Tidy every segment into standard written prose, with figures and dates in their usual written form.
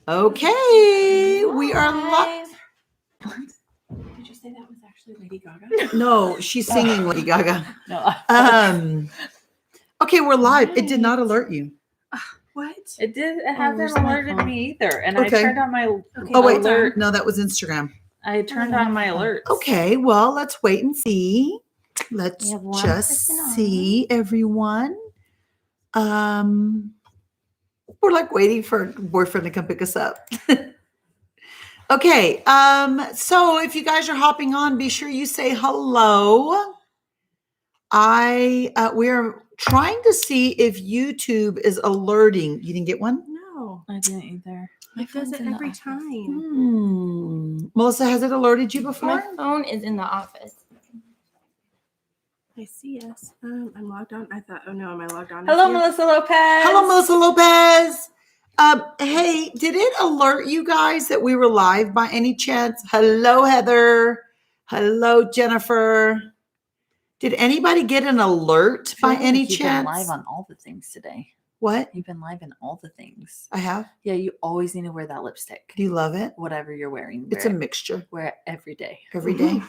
Okay, we are live. Did you say that was actually Lady Gaga? No, she's singing Lady Gaga. No. Okay, we're live. It did not alert you. What? It did. It hasn't where's my alerted phone? me either. And Okay. I turned on my Oh wait, alert. no, that was Instagram. I turned on my alerts. Okay, well, let's wait and see. Let's We have one just person on. see everyone. We're like waiting for boyfriend to come pick us up. Okay, so if you guys are hopping on, be sure you say hello. We are trying to see if YouTube is alerting. You didn't get one? No. I didn't either. It does it every time. Melissa, has it alerted you My before? phone is in the office. I see us. I'm logged on. I thought, oh no, am I logged on? Hello, as you? Melissa Lopez. Hello, Melissa Lopez. Hey, did it alert you guys that we were live by any chance? Hello, Heather. Hello, Jennifer. Did anybody get an alert by any You've chance? been live on all the things today. What? You've been live in all the things. I have? Yeah, you always need to wear that lipstick. Do you love it? Whatever you're wearing. It's a mixture Wear it every day. every day.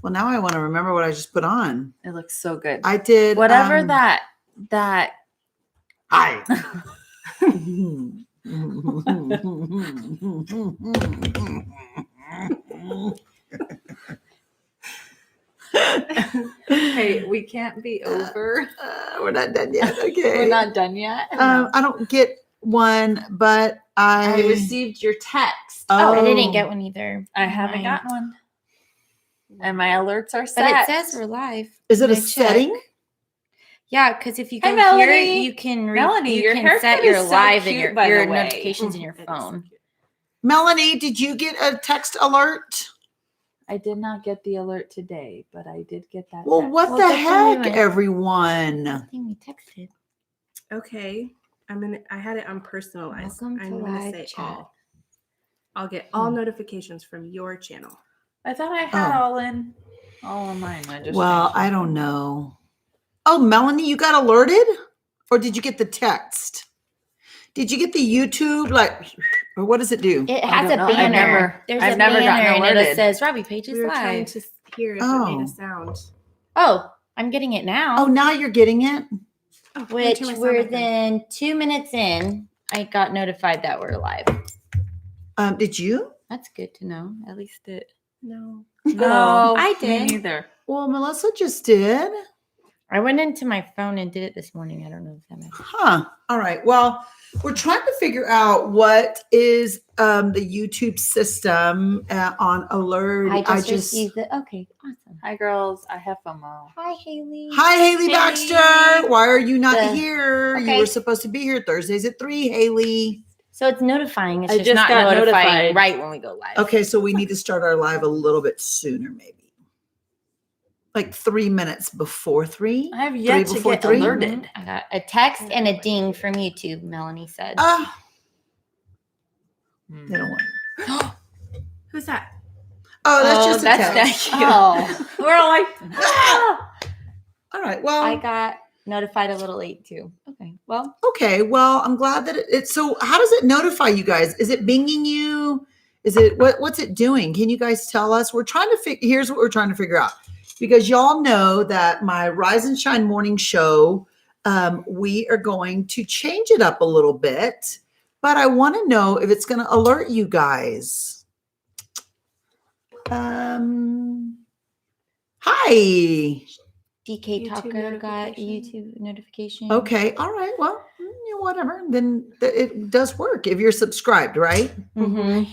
Well, now I want to remember what I just put on. It looks so good. I did. Whatever that. Hi. Hey, we can't be over. We're not done yet. Okay. We're not done yet. I don't get one, but I received your text. Oh. I didn't get one either. I haven't Mine. gotten one. And my alerts are But set. it says we're live. Is it a I checked. setting? Yeah, because if you Hi, go here, Melanie. you can Melanie, you your can haircut set is your so live and cute, by your the way. notifications in your It is phone. cute. Melanie, did you get a text alert? I did not get the alert today, but I did get that. Well, text. what Well, the that's when we heck, went- everyone? I think we texted. Okay. I had it on personalized. Welcome to I'm gonna live say chat. all. I'll get all notifications from your channel. I thought I had Oh. all in mine. I just Well, changed I it. don't know. Oh, Melanie, you got alerted? Or did you get the text? Did you get the YouTube, or what does it do? It I has don't a know. I've banner. never- There's I've a never gotten banner and it alerted. says Robbie Page is We were trying live. to hear if it Oh. made a sound. Oh, I'm getting it now. Oh, now you're getting it? Oh, let me Which turn my sound we're back on. then 2 minutes in. I got notified that we're live. Did you? That's good to know. At least it. No. No, I me did. neither. Well, Melissa just did. I went into my phone and did it this morning. I don't know if that matters. Huh. All right. Well, we're trying to figure out what is the YouTube system on alert. I just received it. Okay, awesome. Hi, girls. I have FOMO. Hi, Haley. Hi, Haley Haley. Baxter. Why are you not The- here? You okay. were supposed to be here Thursdays at 3, Haley. So it's notifying. It's I just, just not got notifying notified. right when we go live. Okay, so we need to start our live a little bit sooner, maybe. Like 3 minutes before 3. I have yet to before get 3? alerted. I got a text and a ding from YouTube, Melanie said. Hmm. They don't want. Who's that? Oh, that's just a that's text. not you. Oh, we're like, ah! All right. Well, I got notified a little late too. Okay, well, okay. Well, I'm glad that it's so. How does it notify you guys? Is it binging you? Is it what's it doing? Can you guys tell us? We're trying to figure. Here's what we're trying to figure out, because y'all know that my Rise and Shine morning show, we are going to change it up a little bit, but I want to know if it's going to alert you guys. Hi. DK YouTube Tucker got a notification. YouTube notification. Okay. All right. Well, whatever. Then it does work if you're subscribed, right? Mm-hmm.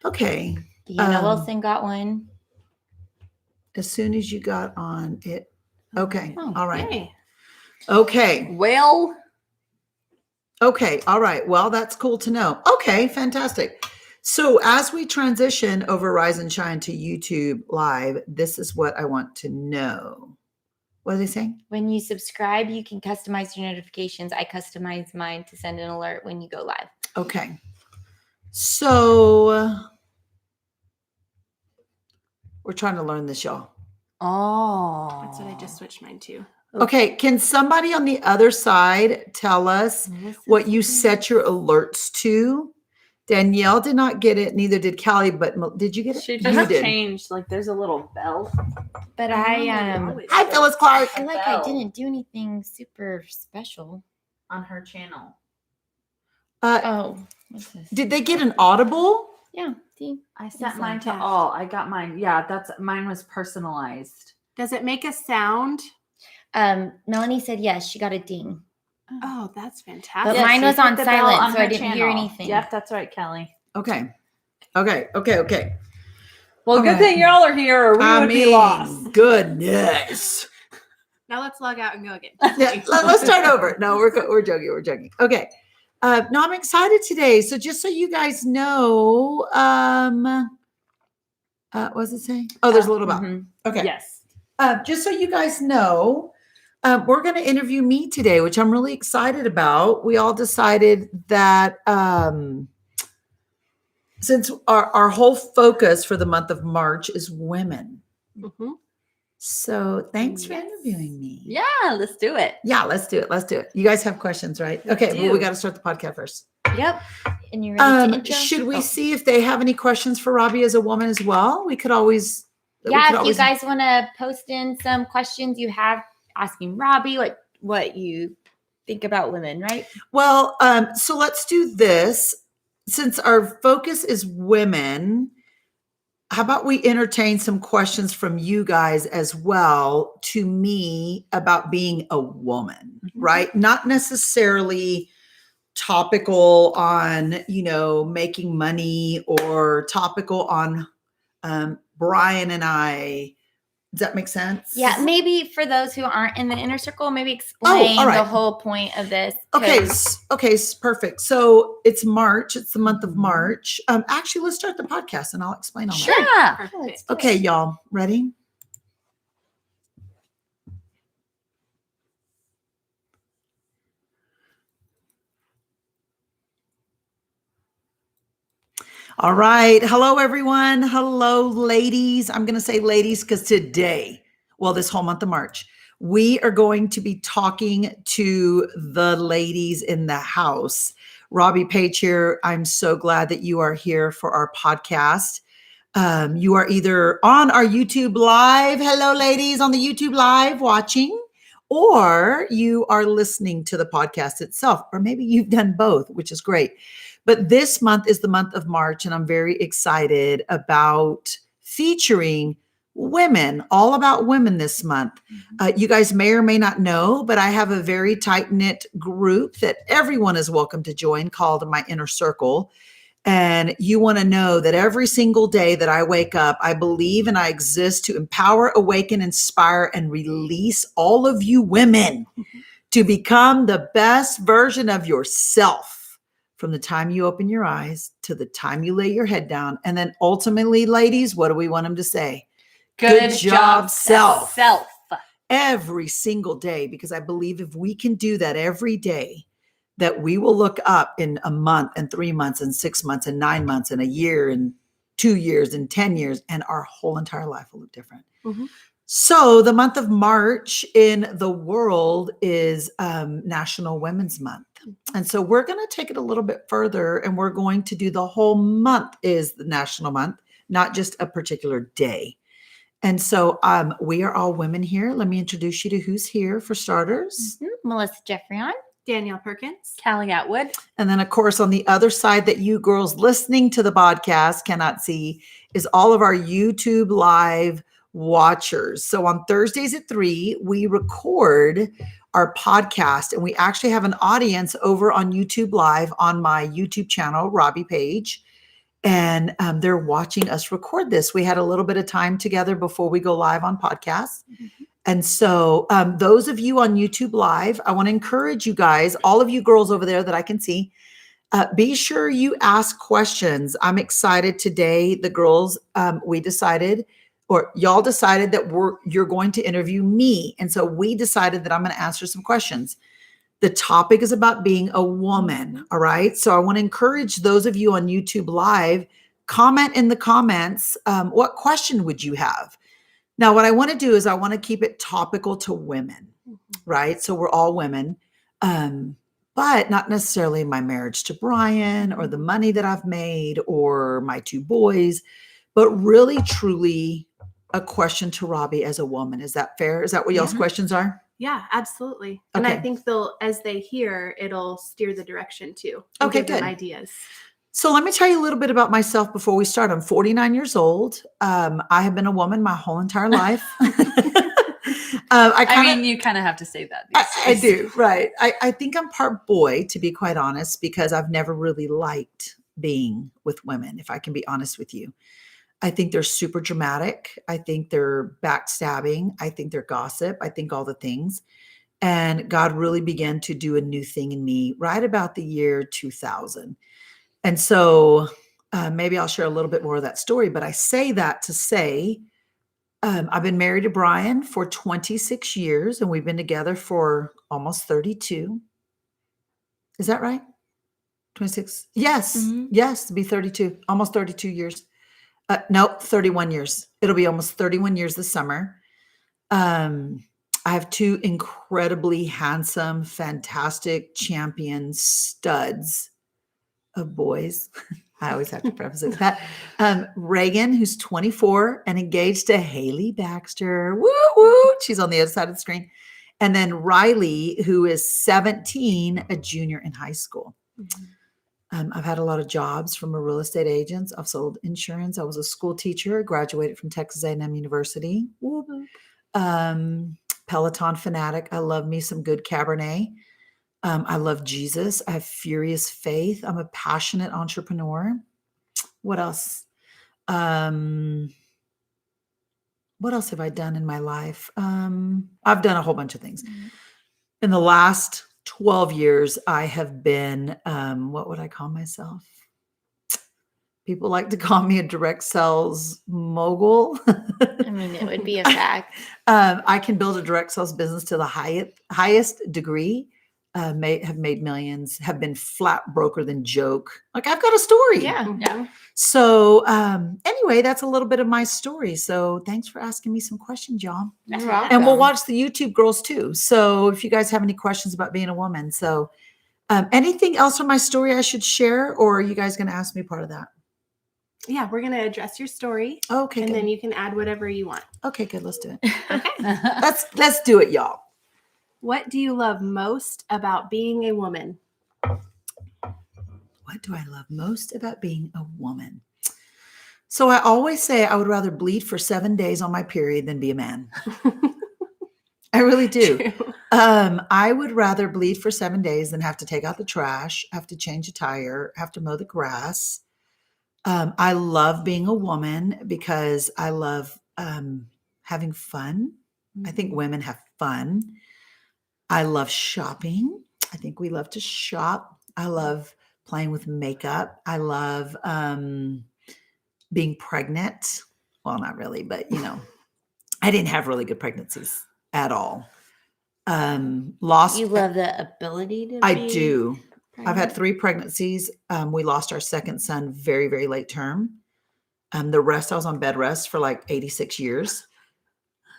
Okay. Deanna Um, Wilson got one. As soon as you got on it. Okay. Oh, All right. Hey. Okay. Well, Okay. All right. Well, that's cool to know. Okay. Fantastic. So as we transition over Rise and Shine to YouTube Live, this is what I want to know. What are they saying? When you subscribe, you can customize your notifications. I customize mine to send an alert when you go live. Okay. So we're trying to learn this, y'all. oh, That's what I just switched mine to. Okay. Can somebody on the other side tell us what you set your alerts to? Danielle did not get it. Neither did Callie. But did you get it? She You just did. changed. Like there's a little bell But Always. Hi, Phyllis Clark. I feel like I didn't do anything super special. on her channel. Oh, what's this? Did they get an Audible? Yeah. See? I sent It's mine like to that. all. I got mine. Yeah, mine was personalized. Does it make a sound? Melanie said yes. She got a ding. Oh, that's But fantastic. mine she was hit on the bell silent, so I her didn't hear anything. Yep, that's right, Kelly. Okay. Well, All good right. thing y'all are here, or we would be lost. Goodness. Now let's log out and go again. Yeah, let's start over. No, we're joking. We're joking. Okay. No, I'm excited today. So just so you guys know, what does it say? Oh, there's a little about. Mhm. Okay. Yes. Just so you guys know, we're going to interview me today, which I'm really excited about. We all decided that since our whole focus for the month of March is women. Mhm. So thanks for Yes. interviewing me. Yeah, let's do it. Yeah, let's do it. Let's do it. You guys have questions, right? We Okay, well, we do. got to start the podcast first. Yep. And you ready to intro? Should we Oh. see if they have any questions for Robbie as a woman as well? We could always. Yeah, if you guys want to post in some questions you have asking Robbie, like what you think about women, right? Well, so let's do this. Since our focus is women, how about we entertain some questions from you guys as well to me about being a woman, right? Not necessarily topical on, making money or topical on Brian and I. Does that make sense? Yeah, maybe for those who aren't in the inner circle, maybe explain all right. the whole point of this. Okay. 'cause- Perfect. So it's March. It's the month of March. Actually, let's start the podcast and I'll explain all that. Yeah. Perfect. let's do Okay, it. y'all, ready? All right. Hello, everyone. Hello, ladies. I'm going to say ladies because today, this whole month of March, we are going to be talking to the ladies in the house. Robbie Page here. I'm so glad that you are here for our podcast. You are either on our YouTube live. Hello, ladies on the YouTube live watching, or you are listening to the podcast itself, or maybe you've done both, which is great. But this month is the month of March, and I'm very excited about featuring women, all about women this month. You guys may or may not know, but I have a very tight-knit group that everyone is welcome to join called My Inner Circle. And you want to know that every single day that I wake up, I believe and I exist to empower, awaken, inspire, and release all of you women to become the best version of yourself from the time you open your eyes to the time you lay your head down. And then ultimately, ladies, what do we want them to say? Good job, self. Every single day, because I believe if we can do that every day, that we will look up in a month and 3 months and 6 months and 9 months and a year and 2 years and 10 years, and our whole entire life will look different. Mhm. So the month of March in the world is National Women's Month. And so we're going to take it a little bit further, and we're going to do the whole month is the National Month, not just a particular day. And so we are all women here. Let me introduce you to who's here for starters. Melissa Jeffrion. Danielle Perkins. Callie Atwood. And then, of course, on the other side that you girls listening to the podcast cannot see is all of our YouTube live watchers. So on Thursdays at 3, we record our podcast, and we actually have an audience over on YouTube live on my YouTube channel, Robbie Page. And they're watching us record this. We had a little bit of time together before we go live on podcasts. And so those of you on YouTube live, I want to encourage you guys, all of you girls over there that I can see, be sure you ask questions. I'm excited today. The girls, we decided, or y'all decided that you're going to interview me. And so we decided that I'm going to answer some questions. The topic is about being a woman. All right. So I want to encourage those of you on YouTube live, comment in the comments. What question would you have? Now, what I want to do is I want to keep it topical to women, right? So we're all women. but not necessarily my marriage to Brian or the money that I've made or my 2 boys, but really truly a question to Robbie as a woman. Is that fair? Is that what y'all's Yeah. questions are? Yeah, absolutely. And I Okay. think as they hear, it'll steer the direction too. Okay, give them good. ideas. So let me tell you a little bit about myself before we start. I'm 49 years old. I have been a woman my whole entire life. I mean, you kind of have to say that. I These days. do, right. I think I'm part boy, to be quite honest, because I've never really liked being with women, if I can be honest with you. I think they're super dramatic. I think they're backstabbing. I think they're gossip. I think all the things. And God really began to do a new thing in me right about the year 2000. And so maybe I'll share a little bit more of that story, but I say that to say I've been married to Brian for 26 years and we've been together for almost 32. Is that right? 26? Yes. Mhm. Yes, to be 32, almost 32 years. Nope, 31 years. It'll be almost 31 years this summer. I have 2 incredibly handsome, fantastic champion studs of boys. I always have to preface it with that. Reagan, who's 24 and engaged to Haley Baxter. Woo woo. She's on the other side of the screen. And then Riley, who is 17, a junior in high school. I've had a lot of jobs from a real estate agent. I've sold insurance. I was a school teacher, graduated from Texas A&M University. Whoop. Peloton fanatic. I love me some good Cabernet. I love Jesus. I have furious faith. I'm a passionate entrepreneur. What else? What else have I done in my life? I've done a whole bunch of things. In the last 12 years, I have been, what would I call myself? People like to call me a direct sales mogul. I mean, it would be a fact. I can build a direct sales business to the highest degree. Have made millions. Have been flat broker than joke. Like I've got a story. Yeah. So anyway, that's a little bit of my story. So thanks for asking me some questions, y'all. You're And welcome. we'll watch the YouTube girls too. So if you guys have any questions about being a woman, so anything else from my story I should share, or are you guys going to ask me part of that? Yeah, we're going to address your story Okay, and good. then you can add whatever you want. Okay, good. Let's do it. Let's do it, y'all. What do you love most about being a woman? What do I love most about being a woman? So I always say I would rather bleed for 7 days on my period than be a man. I really do. True. I would rather bleed for 7 days than have to take out the trash, have to change a tire, have to mow the grass. I love being a woman because I love having fun. I think women have fun. I love shopping. I think we love to shop. I love playing with makeup. I love being pregnant. Well, not really, but I didn't have really good pregnancies at all. Lost. You love the ability to I be do. I've had pregnant? 3 pregnancies. We lost our second son very, very late term. The rest, I was on bed rest for like 86 years.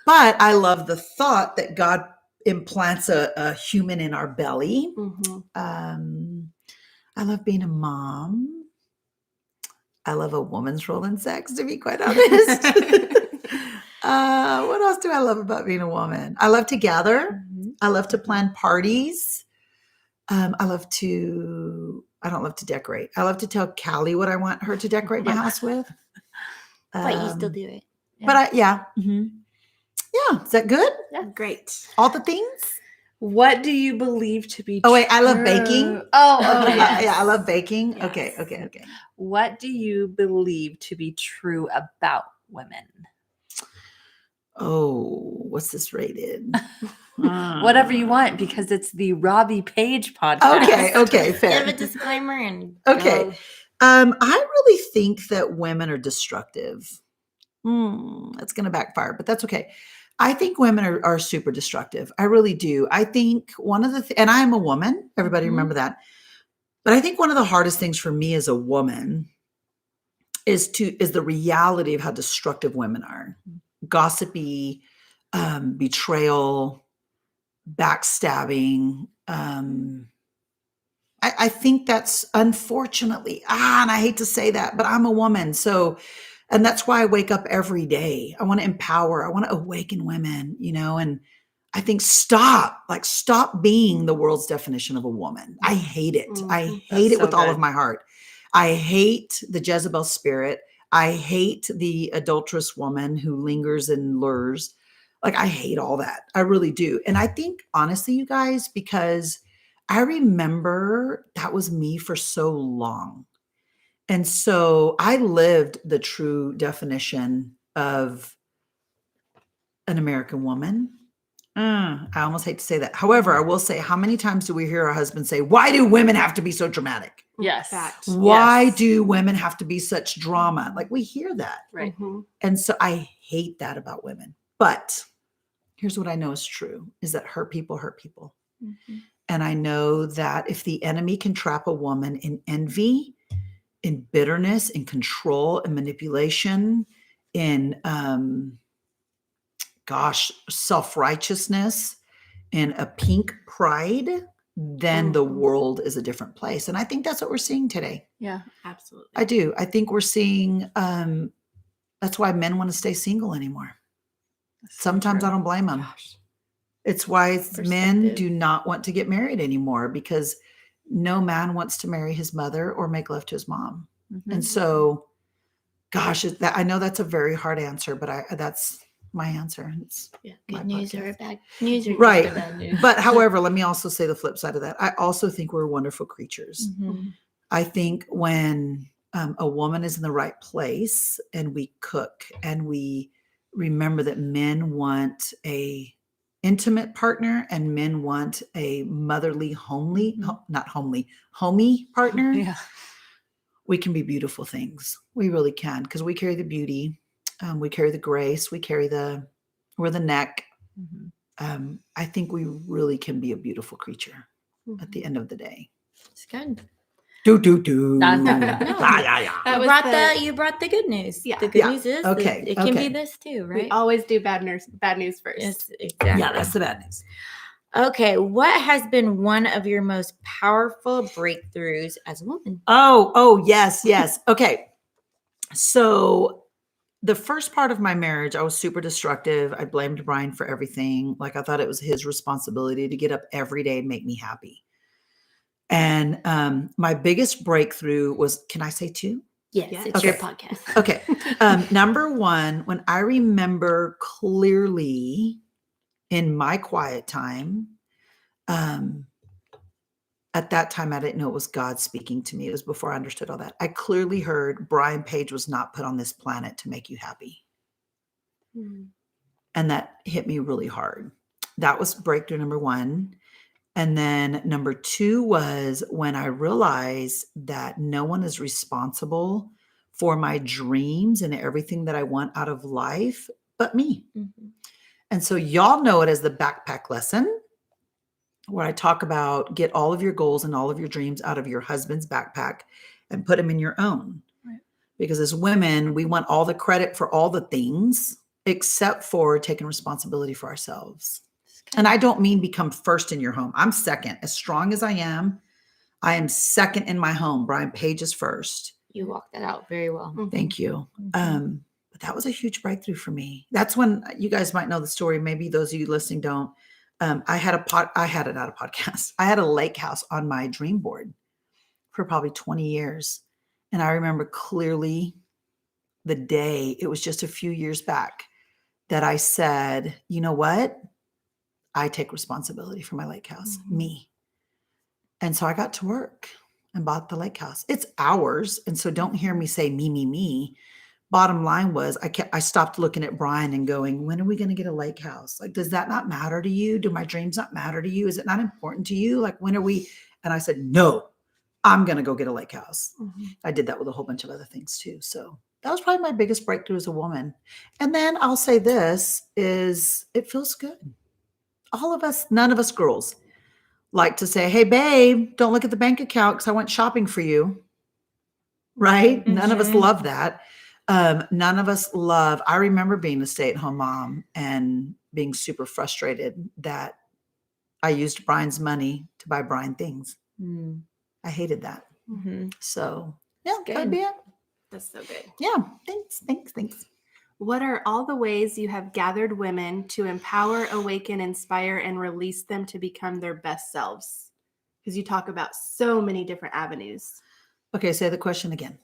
But I love the thought that God implants a human in our belly. I love being a mom. I love a woman's role in sex, to be quite honest. What else do I love about being a woman? I love to gather. I love to plan parties. I don't love to decorate. I love to tell Callie what I want her to decorate my house with. But you still do it. But yeah. Is that good? Great. All the things? What do you believe to be Oh, wait, I love true- baking. Oh, Yeah, yes. I love baking. Yes. Okay. What do you believe to be true about women? Oh, what's this rated? Whatever you want, because it's the Robbie Page podcast. Okay, fair. Give a disclaimer and Okay. go. I really think that women are destructive. That's going to backfire, but that's okay. I think women are super destructive. I really do. I think one of the and I am a woman. Everybody Mhm. remember that. But I think one of the hardest things for me as a woman is the reality of how destructive women are. Gossipy, betrayal, backstabbing, I think that's unfortunately, and I hate to say that, but I'm a woman. So, and that's why I wake up every day. I want to empower, I want to awaken women, and I think stop being the world's definition of a woman. I hate it. I Mhm. hate That's it with so all of good. my heart. I hate the Jezebel spirit. I hate the adulterous woman who lingers and lures. Like, I hate all that. I really do. And I think, honestly, you guys, because I remember that was me for so long. And so I lived the true definition of an American woman. I almost hate to say that. However, I will say, how many times do we hear our husbands say, why do women have to be so dramatic? Yes. Fact. Why Yes. do women have to be such drama? Like, we hear that. Right. Mhm. And so I hate that about women. But here's what I know is true, is that hurt people hurt people. Mhm. And I know that if the enemy can trap a woman in envy, in bitterness, in control, in manipulation, in self-righteousness, in a pink pride, then the Mhm. world is a different place. And I think that's what we're seeing today. Yeah. Absolutely. I do. I think we're seeing that's why men want to stay single anymore. That's so Sometimes true. I don't blame them. Gosh. It's why men Perspective. do not want to get married anymore, because no man wants to marry his mother or make love to his mom. Mhm. And so, gosh, I know that's a very hard answer, but that's my answer. It's Yeah. my Good news or podcast. bad news or just Right. a bad news. But however, let me also say the flip side of that. I also think we're wonderful creatures. Mhm. I think when a woman is in the right place and we cook and we remember that men want a intimate partner and men want a motherly, homely, not homely, homey partner, Yeah. we can be beautiful things. We really can, because we carry the beauty, we carry the grace, we're the neck. Mhm. I think we really can be a beautiful creature at the Mhm. end of the day. It's good. Do do do. Dun, dun, dun. No. Yeah. That You was brought the- you brought the good news. Yeah. The good Yeah. news is that Okay. it can Okay. be this too, We right? always do bad news first. Yes, exactly. Yeah, that's the bad news. Okay, what has been one of your most powerful breakthroughs as a woman? Oh, yes. Okay. So the first part of my marriage, I was super destructive. I blamed Brian for everything. Like, I thought it was his responsibility to get up every day and make me happy. And my biggest breakthrough was, can I say two? Yes, Yes. it's your Okay. podcast. Okay. Number one, when I remember clearly in my quiet time, at that time, I didn't know it was God speaking to me. It was before I understood all that. I clearly heard Brian Page was not put on this planet to make you happy. Mm. And that hit me really hard. That was breakthrough number one. And then number two was when I realized that no one is responsible for my dreams and everything that I want out of life but me. Mhm. And so y'all know it as the backpack lesson, where I talk about get all of your goals and all of your dreams out of your husband's backpack and put them in your own. Right. Because as women, we want all the credit for all the things except for taking responsibility for ourselves. And I don't mean become first in your home. I'm second. As strong as I am second in my home. Brian Page is first. You walked that out very well. Mhm. Thank you. Mhm. But that was a huge breakthrough for me. That's when you guys might know the story. Maybe those of you listening don't. I had a podcast. I had a lake house on my dream board for probably 20 years. And I remember clearly the day, it was just a few years back, that I said, you know what? I take responsibility for my lake house, Mhm. me. And so I got to work and bought the lake house. It's ours. And so don't hear me say me, me, me. Bottom line was I stopped looking at Brian and going, when are we going to get a lake house? Like, does that not matter to you? Do my dreams not matter to you? Is it not important to you? Like, when are we? And I said, no, I'm going to go get a lake house. Mhm. I did that with a whole bunch of other things too. So that was probably my biggest breakthrough as a woman. And then I'll say this is it feels good. All of us, none of us girls like to say, hey, babe, don't look at the bank account because I went shopping for you. Right? None of us Mhm. love that. None of us love, I remember being a stay-at-home mom and being super frustrated that I used Brian's money to buy Brian things. Mm. I hated that. Mhm. So yeah, Good. that'd be it. That's so good. Yeah. Thanks. What are all the ways you have gathered women to empower, awaken, inspire, and release them to become their best selves? Because you talk about so many different avenues. Okay, say the question again.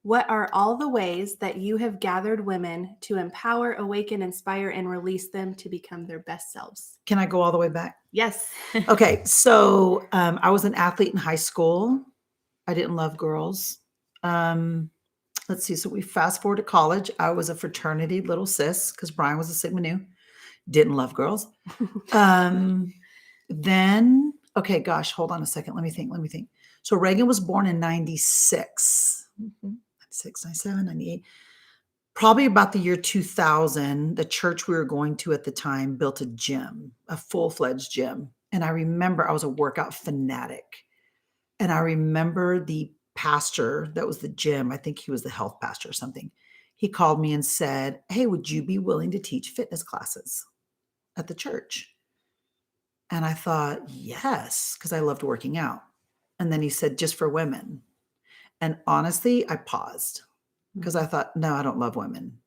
What are all the ways that you have gathered women to empower, awaken, inspire, and release them to become their best selves? Can I go all the way back? Yes. Okay, so I was an athlete in high school. I didn't love girls. Let's see. So we fast forward to college. I was a fraternity little sis because Brian was a Sigma Nu. Didn't love girls. Then, okay, gosh, hold on a second. Let me think. So Reagan was born in 96, 96, 97, 98. Probably about the year 2000, the church we were going to at the time built a gym, a full-fledged gym. And I remember I was a workout fanatic. And I remember the pastor that was the gym, I think he was the health pastor or something. He called me and said, "Hey, would you be willing to teach fitness classes at the church?" And I thought, yes, because I loved working out. And then he said, "Just for women." And honestly, I paused because I thought, no, I don't love women.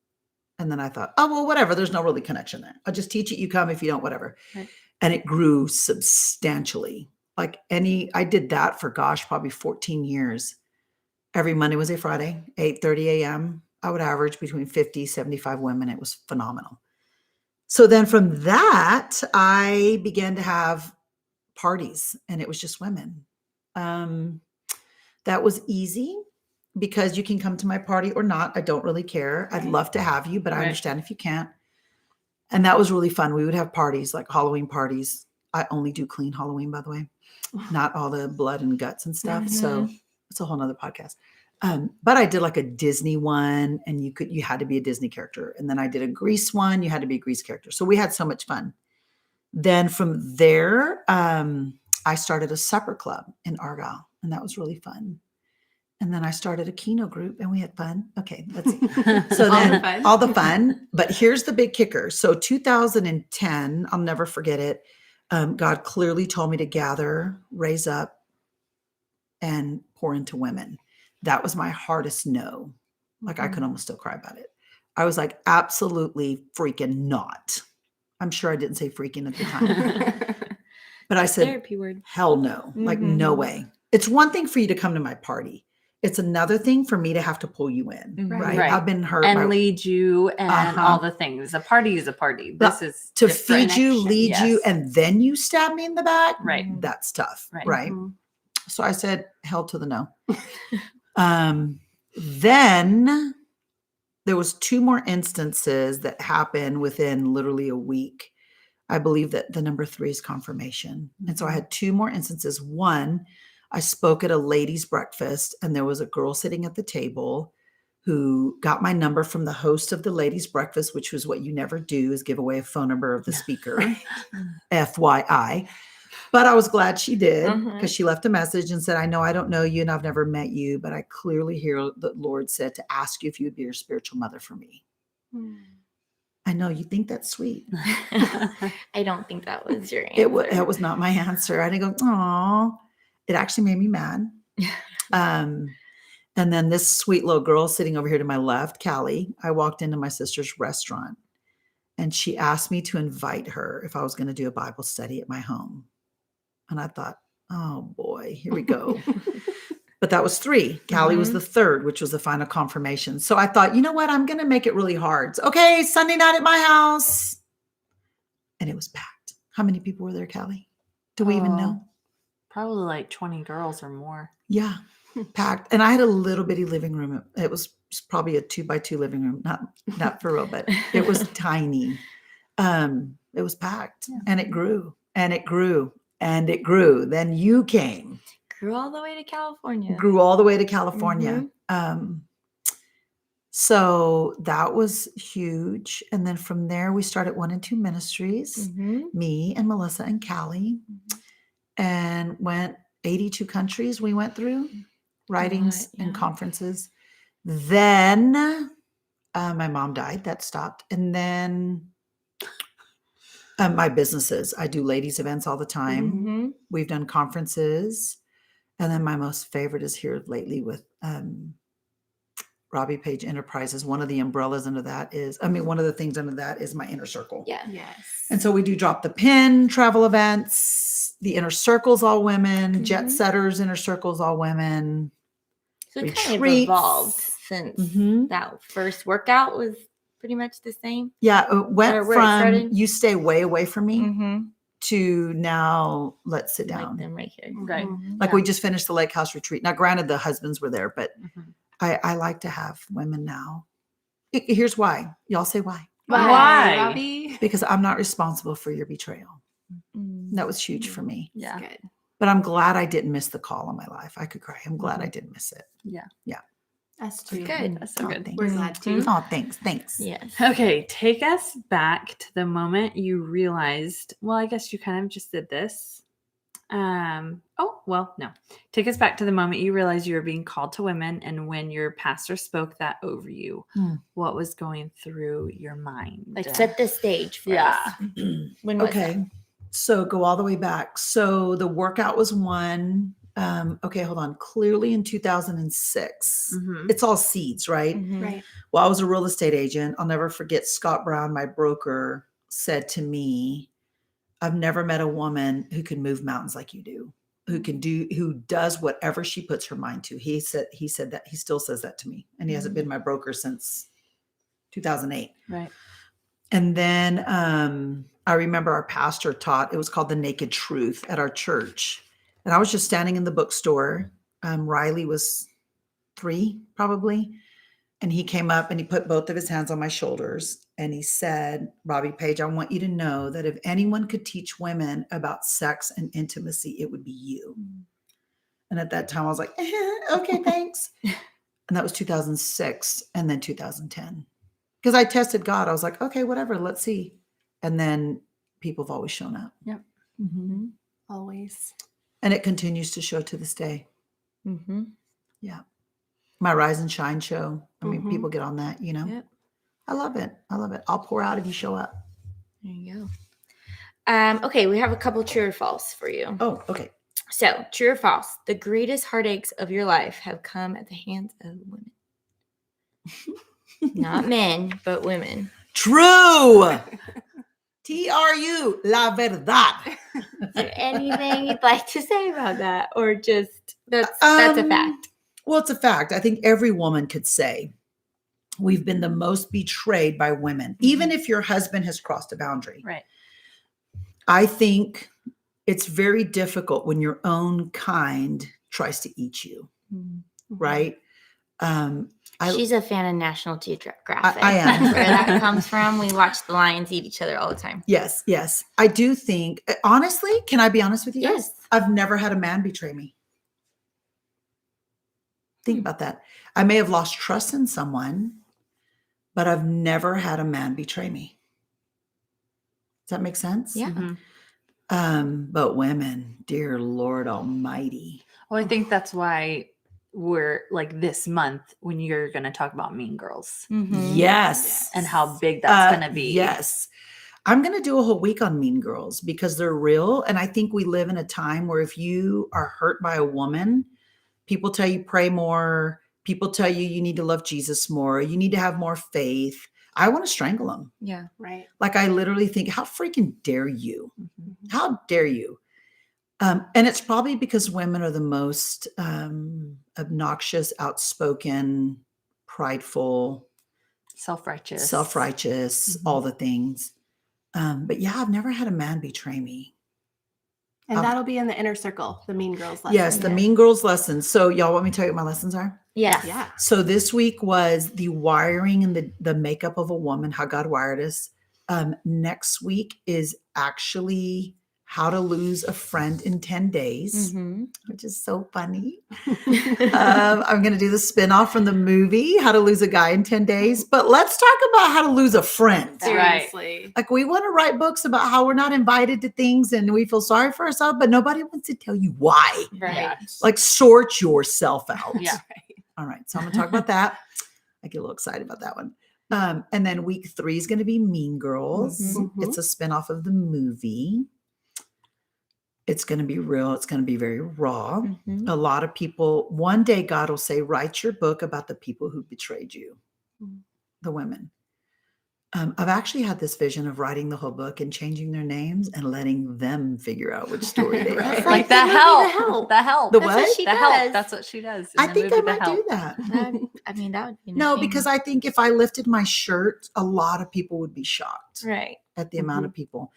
And then I thought, oh, well, whatever. There's no really connection there. I'll just teach it. You come. If you don't, whatever. Right. And it grew substantially. I did that for, gosh, probably 14 years. Every Monday, Wednesday, Friday, 8:30 a.m. I would average between 50, 75 women. It was phenomenal. So then from that, I began to have parties and it was just women. That was easy because you can come to my party or not. I don't really care. I'd love to have you, but I Right. understand if you can't. And that was really fun. We would have parties, like Halloween parties. I only do clean Halloween, by the way, not all the blood and guts and stuff. So it's a whole nother podcast. But I did like a Disney one, and you had to be a Disney character. And then I did a Grease one. You had to be a Grease character. So we had so much fun. Then from there, I started a supper club in Argyle, and that was really fun. And then I started a Keno group, and we had fun. Okay, let's see. So All the then fun. all the fun. But here's the big kicker. So 2010, I'll never forget it. God clearly told me to gather, raise up, and pour into women. That was my hardest no. Like I could almost still cry about it. I was like, absolutely freaking not. I'm sure I didn't say freaking at the time, but I said, Therapy word. hell no. Like, no way. It's one thing for you to come to my party. It's another thing for me to have to pull you in, right? Right. I've been hurt And by lead you and all the things. A party is a party. This is to different. feed you, lead you, Yes. and then you stab me in the back. Right. That's tough. Right. Right. Mhm. So I said, hell to the no. Then there was 2 more instances that happened within literally a week. I believe that the number 3 is confirmation. And so I had 2 more instances. One, I spoke at a ladies' breakfast, and there was a girl sitting at the table who got my number from the host of the ladies' breakfast, which was what you never do, is give away a phone number of the speaker, FYI. But I was glad she did, because she left a message and said, "I know I don't know you and I've never met you, but I clearly hear the Lord said to ask you if you would be your spiritual mother for me." I know you think that's sweet. I don't think that was your answer. It was not my answer. I didn't go, "Aw." It actually made me mad. And then this sweet little girl sitting over here to my left, Callie, I walked into my sister's restaurant, and she asked me to invite her if I was going to do a Bible study at my home. And I thought, oh boy, here we go. But that was 3. Callie was the 3rd, which was the final confirmation. So I thought, you know what? I'm going to make it really hard. So, okay, Sunday night at my house. And it was packed. How many people were there, Callie? Do we even know? Probably like 20 girls or more. Yeah, packed. And I had a little bitty living room. It was probably a 2x2 living room. Not for real, but it was tiny. It was packed, and it grew and it grew and it grew. Then you came. Grew all the way to California. Grew all the way to California. So that was huge. And then from there, we started 1 and 2 ministries, me and Melissa and Callie, and went 82 countries we went through, writings and conferences. Then my mom died. That stopped. And then my businesses, I do ladies events all the time. We've done conferences. And then my most favorite is here lately with Robbie Page Enterprises. One of the umbrellas under that is, one of the things under that is my inner circle. Yeah. Yes. And so we do Drop the Pin travel events. The inner circle's all women. Jet Mhm. Setters inner circle's all women. So it kind of Retreats. evolved since Mhm. that first workout was pretty much the same. Yeah, it went Or where it from started? you stay way away from me Mm-hmm. to now let's sit Like down. them right here. Right. Mhm. Like Yeah. we just finished the lake house retreat. Now, granted, the husbands were there, but Mhm. I like to have women now. Here's why. Y'all say why? Why? Robbie? Because I'm not responsible for your betrayal. Mm. That was huge for me. Yeah. Good. But I'm glad I didn't miss the call on my life. I could cry. I'm glad I didn't miss it. Us too. Good. That's so Oh, good. thanks. We're glad too. Oh, thanks. Thanks. Yes. Okay, take us back to the moment you realized, well, I guess you kind of just did this. No. Take us back to the moment you realized you were being called to women and when your pastor spoke that over you. Hmm. What was going through your mind? Like set the stage for Yeah. us. When was Okay. that? So go all the way back. So the workout was one. Okay, hold on. Clearly in 2006. Mhm. It's all seeds, right? Mhm. Right. Well, I was a real estate agent. I'll never forget Scott Brown, my broker, said to me, I've never met a woman who can move mountains like you do, who does whatever she puts her mind to. He said that he still says that to me. And he hasn't been my broker since 2008. Right. And then I remember our pastor taught, it was called The Naked Truth at our church. And I was just standing in the bookstore. Riley was 3 probably. And he came up and he put both of his hands on my shoulders and he said, Robbie Page, I want you to know that if anyone could teach women about sex and intimacy, it would be you. And at that time I was like, okay, thanks. And that was 2006 and then 2010. Because I tested God. I was like, okay, whatever, let's see. And then people have always shown up. Yep. Mhm. Always. And it continues to show to this day. Mm-hmm. My Rise and Shine show. I mean, Mhm. people get on that, you know. Yep. I love it. I love it. I'll pour out if you show up. There you go. Okay, we have a couple true or false for you. Oh, okay. So, true or false? The greatest heartaches of your life have come at the hands of women. Not men, but women. True. TRU, la verdad. Is there anything you'd like to say about that, or just that's a fact? Well, it's a fact. I think every woman could say we've been the most betrayed by women, even if your husband has crossed a boundary. Right. I think it's very difficult when your own kind tries to eat you, right? She's a fan of National Geographic. I am. That's where that comes from. We watch the lions eat each other all the time. Yes. I do think, honestly, can I be honest with you guys? Yes. I've never had a man betray me. Think about that. I may have lost trust in someone, but I've never had a man betray me. Does that make sense? Yeah. Mhm. But women, dear Lord Almighty. Well, I think that's why we're like this month when you're going to talk about Mean Girls Mhm. Yes. and how big that's going to be. Yes. I'm going to do a whole week on Mean Girls because they're real. And I think we live in a time where if you are hurt by a woman, people tell you pray more. People tell you you need to love Jesus more. You need to have more faith. I want to strangle them. Yeah. Right. Like I literally think, how freaking dare you? Mhm. How dare you? And it's probably because women are the most obnoxious, outspoken, prideful, Self-righteous. self-righteous, Mhm. all the things. But yeah, I've never had a man betray me. And Um, that'll be in the inner circle, the Mean Girls lesson. Yes, the yeah. Mean Girls lessons. So y'all want me to tell you what my lessons are? Yes. Yeah. So this week was the wiring and the makeup of a woman, how God wired us. Next week is actually how to lose a friend in 10 days, Mhm. which is so funny. I'm going to do the spinoff from the movie, How to Lose a Guy in 10 Days. But let's talk about how to lose a friend. Right. Seriously. Like we want to write books about how we're not invited to things and we feel sorry for ourselves, but nobody wants to tell you why. Right. Yeah. Like sort yourself out. Yeah. All right. So I'm going to talk about that. I get a little excited about that one. And then week 3 is going to be Mean Girls. Mhm. It's a spinoff of the movie. It's going to be real. It's going to be very raw. Mhm. A lot of people, one day God will say, write your book about the people who betrayed you, Mm. the women. I've actually had this vision of writing the whole book and changing their names and letting them figure out which story they Right. are. Like the the movie help. The Help. The help. The That's what? what she the does. help. That's what she does. in I the think movie I The might Help. do that. I mean, that would be No, entertaining. because I think if I lifted my shirt, a lot of people would be shocked right. at the amount of people.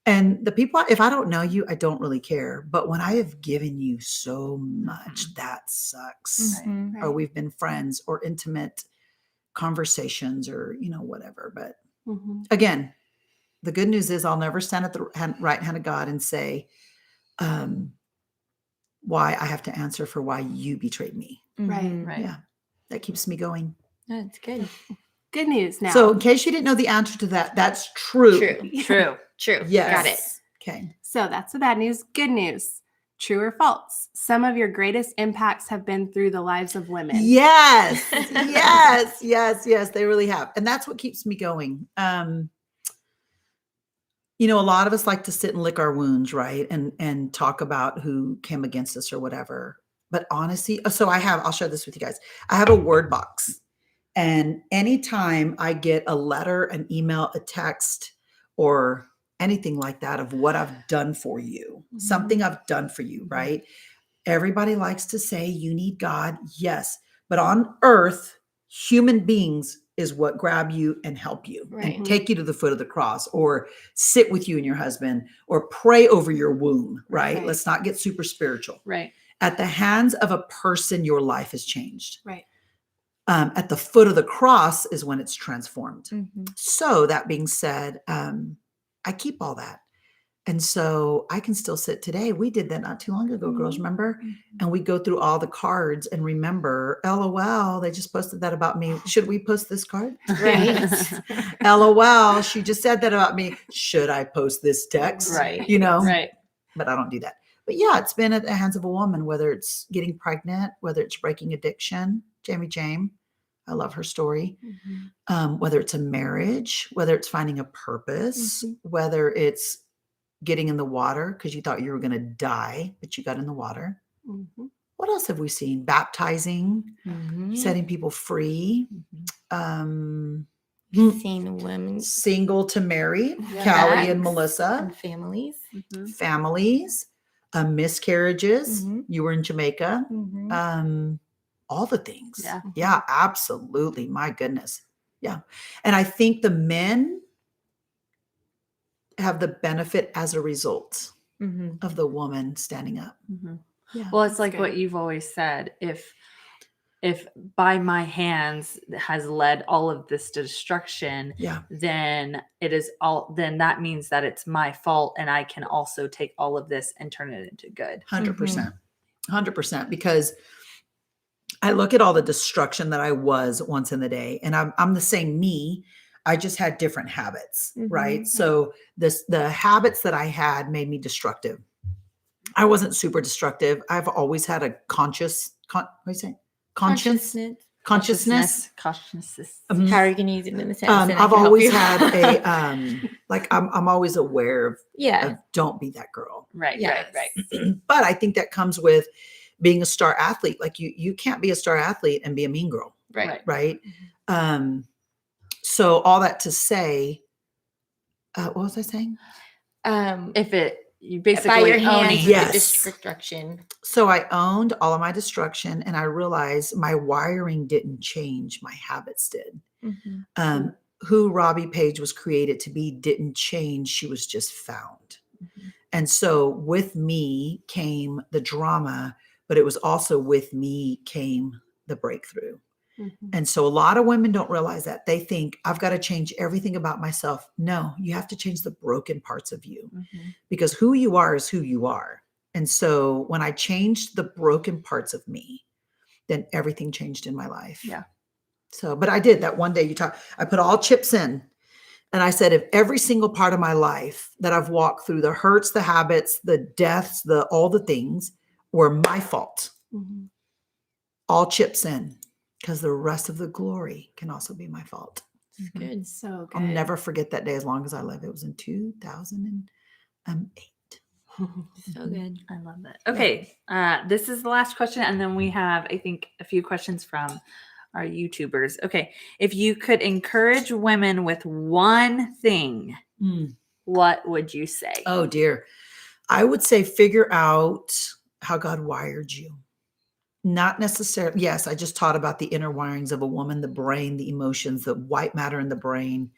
And the people, if I don't know you, I don't really care. But when I have given you so much, that sucks. Mhm. Right. Or we've been friends or intimate conversations or, whatever. But Mhm. again, the good news is I'll never stand at the right hand of God and say, why I have to answer for why you betrayed me. Right. Mhm. Right. Yeah. That keeps me going. That's good. Good news now. So in case you didn't know the answer to that, that's true. True. True. True. Yes. Got it. Okay. So that's the bad news. Good news. True or false? Some of your greatest impacts have been through the lives of women. Yes. Yes. They really have. And that's what keeps me going. A lot of us like to sit and lick our wounds, right? And talk about who came against us or whatever. But honestly, so I'll share this with you guys. I have a word box. And anytime I get a letter, an email, a text, or anything like that of what I've done for you, something I've done for you, right? Everybody likes to say you need God. Yes. But on earth, human beings is what grab you and help you Right. and take you to the foot of the cross or sit with you and your husband or pray over your womb, right? Right. Let's not get super spiritual. Right. At the hands of a person, your life has changed. Right. At the foot of the cross is when it's transformed. Mhm. So that being said, I keep all that. And so I can still sit today. We did that not too long ago, girls, remember? And we go through all the cards and remember, LOL, they just posted that about me. Should we post this card? Right. LOL, she just said that about me. Should I post this text? Right. Right. Right. But I don't do that. But yeah, it's been at the hands of a woman, whether it's getting pregnant, whether it's breaking addiction. Jamie Jame, I love her story. Whether it's a marriage, whether it's finding a purpose, whether it's getting in the water because you thought you were going to die, but you got in the water. Mhm. What else have we seen? Baptizing, Mhm. setting people free, Seeing women single to married, Yeah. Callie and Facts. Melissa, and families. families, miscarriages. Mhm. You were in Jamaica. Mhm. All the things. Yeah. Yeah, absolutely. My goodness. Yeah. And I think the men have the benefit as a result Mhm. of the woman standing up. Mhm. Yeah. Well, it's That's like what good. you've always said. If by my hands has led all of this destruction, Yeah. then then that means that it's my fault and I can also take all of this and turn it into good. 100%. 100%. Because I look at all the destruction that I was once in the day, and I'm the same me. I just had different habits, right? So the habits that I had made me destructive. I wasn't super destructive. I've always had a conscience. Consciousness. Consciousness. Consciousness. Mhm. How are you going to use it in the sentence? And I I've can help always you? had a I'm always aware of yeah. don't be that girl. Right. Yes. Right. But I think that comes with being a star athlete. Like you can't be a star athlete and be a mean girl, Right. right? So all that to say, what was I saying? You By basically your hands, owning. Yes. the destruction. So I owned all of my destruction, and I realized my wiring didn't change; my habits did. Mhm. Who Robbie Page was created to be didn't change; she was just found. And so with me came the drama, but it was also with me came the breakthrough. And so a lot of women don't realize that. They think I've got to change everything about myself. No, you have to change the broken parts of you, because who you are is who you are. And so when I changed the broken parts of me, then everything changed in my life. Yeah. So, but I did that one day. I put all chips in. And I said, if every single part of my life that I've walked through, the hurts, the habits, the deaths, all the things were my fault, all chips in, because the rest of the glory can also be my fault. Good. So good. I'll never forget that day as long as I live. It was in 2008. So good. I love it. Okay. This is the last question. And then we have, I think, a few questions from our YouTubers. Okay. If you could encourage women with one thing, Mm. what would you say? Oh dear. I would say figure out how God wired you. Not necessarily, yes, I just taught about the inner wirings of a woman, the brain, the emotions, the white matter in the brain.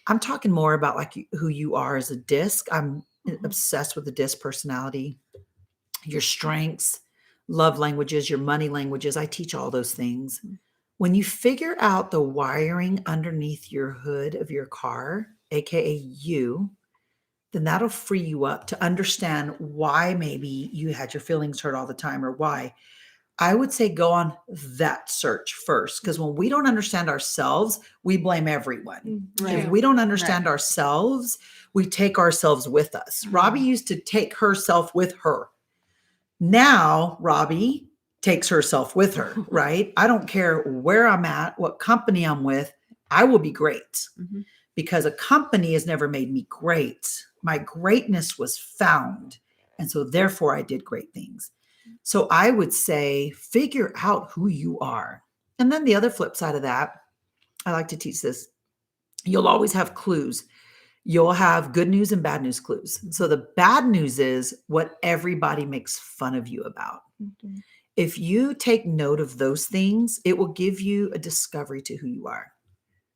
I'm talking more about like who you are as a disc. I'm obsessed with the disc personality, your strengths, love languages, your money languages. I teach all those things. When you figure out the wiring underneath your hood of your car, AKA you, then that'll free you up to understand why maybe you had your feelings hurt all the time or why. I would say go on that search first, because when we don't understand ourselves, we blame everyone. Right. If we don't understand ourselves, we take ourselves with us. Robbie used to take herself with her. Now, Robbie takes herself with her, right? I don't care where I'm at, what company I'm with, I will be great because a company has never made me great. My greatness was found. And so therefore I did great things. So I would say figure out who you are. And then the other flip side of that, I like to teach this. You'll always have clues. You'll have good news and bad news clues. So the bad news is what everybody makes fun of you about. If you take note of those things, it will give you a discovery to who you are.